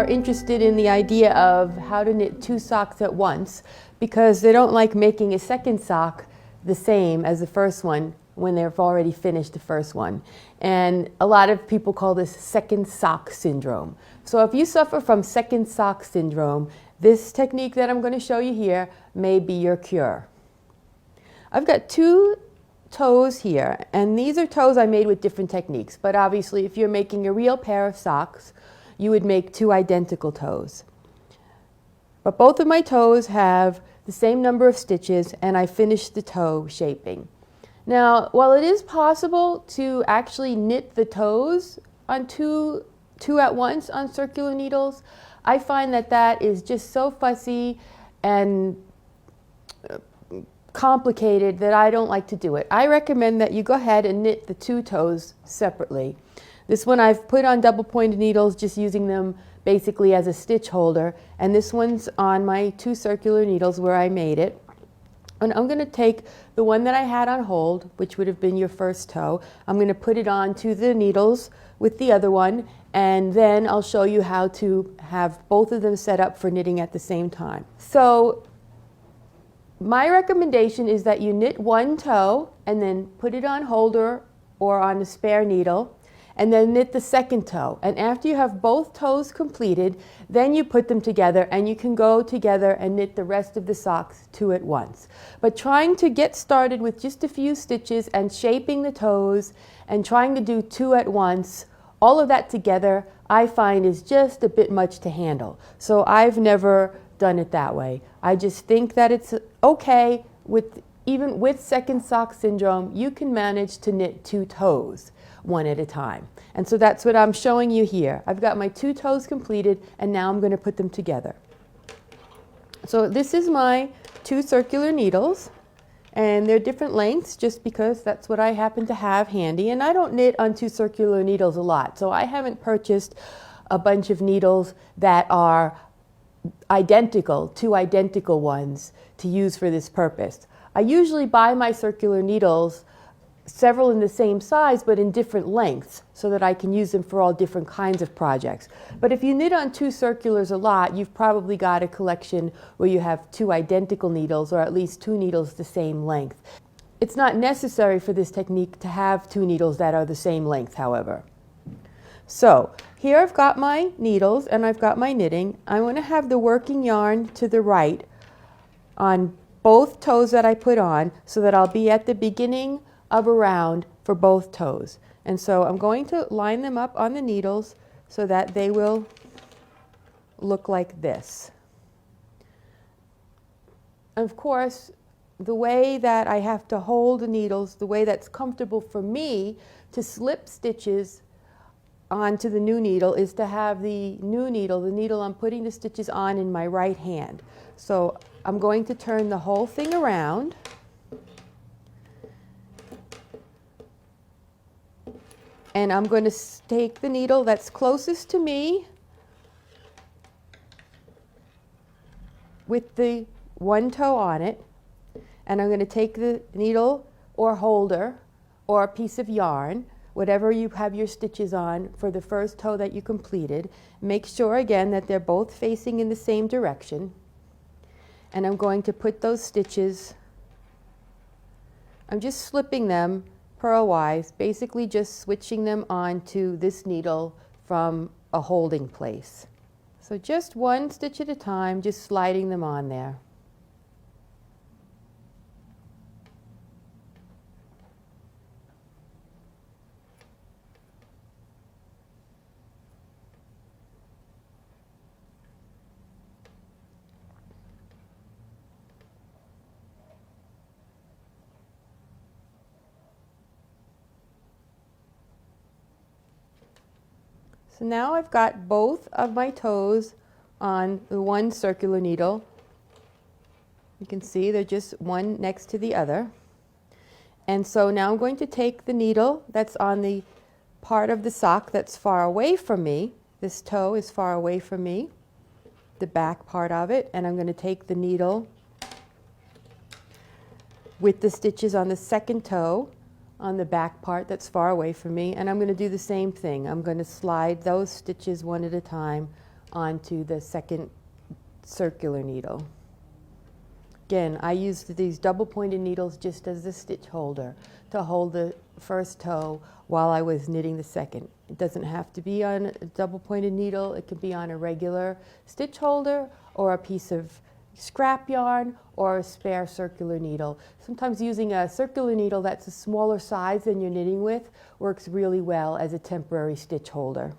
are interested in the idea of how to knit 2 socks at once because they don't like making a second sock the same as the first one when they've already finished the first one. And a lot of people call this second sock syndrome. So if you suffer from second sock syndrome, this technique that I'm going to show you here may be your cure. I've got 2 toes here, and these are toes I made with different techniques, but obviously if you're making a real pair of socks, you would make 2 identical toes. But both of my toes have the same number of stitches, and I finished the toe shaping. Now, while it is possible to actually knit the toes on two at once on circular needles, I find that that is just so fussy and complicated that I don't like to do it. I recommend that you go ahead and knit the 2 toes separately. This one I've put on double pointed needles, just using them basically as a stitch holder, and this one's on my 2 circular needles where I made it. And I'm going to take the one that I had on hold, which would have been your first toe. I'm going to put it onto the needles with the other one, and then I'll show you how to have both of them set up for knitting at the same time. So my recommendation is that you knit 1 toe and then put it on holder or on a spare needle, and then knit the second toe. And after you have both toes completed, then you put them together, and you can go together and knit the rest of the socks 2 at once. But trying to get started with just a few stitches and shaping the toes and trying to do 2 at once, all of that together, I find is just a bit much to handle. So I've never done it that way. I just think that it's okay even with second sock syndrome, you can manage to knit 2 toes 1 at a time. And so that's what I'm showing you here. I've got my 2 toes completed, and now I'm going to put them together. So this is my 2 circular needles, and they're different lengths just because that's what I happen to have handy. And I don't knit on 2 circular needles a lot, so I haven't purchased a bunch of needles that are identical, 2 identical ones to use for this purpose. I usually buy my circular needles several in the same size but in different lengths so that I can use them for all different kinds of projects. But if you knit on 2 circulars a lot, you've probably got a collection where you have 2 identical needles, or at least 2 needles the same length. It's not necessary for this technique to have 2 needles that are the same length, however. So here I've got my needles and I've got my knitting. I'm going to have the working yarn to the right on both toes that I put on so that I'll be at the beginning of a round for both toes. And so I'm going to line them up on the needles so that they will look like this. Of course, the way that I have to hold the needles, the way that's comfortable for me to slip stitches onto the new needle, is to have the new needle, the needle I'm putting the stitches on, in my right hand. So I'm going to turn the whole thing around. And I'm going to take the needle that's closest to me with the 1 toe on it, and I'm going to take the needle or holder or a piece of yarn, whatever you have your stitches on for the first toe that you completed. Make sure again that they're both facing in the same direction. And I'm going to put those stitches, I'm just slipping them purlwise, basically just switching them onto this needle from a holding place. So just 1 stitch at a time, just sliding them on there. So now I've got both of my toes on the 1 circular needle. You can see they're just one next to the other. And so now I'm going to take the needle that's on the part of the sock that's far away from me. This toe is far away from me, the back part of it, and I'm going to take the needle with the stitches on the second toe on the back part that's far away from me, and I'm going to do the same thing. I'm going to slide those stitches 1 at a time onto the second circular needle. Again, I used these double pointed needles just as a stitch holder to hold the first toe while I was knitting the second. It doesn't have to be on a double pointed needle. It can be on a regular stitch holder or a piece of scrap yarn or a spare circular needle. Sometimes using a circular needle that's a smaller size than you're knitting with works really well as a temporary stitch holder.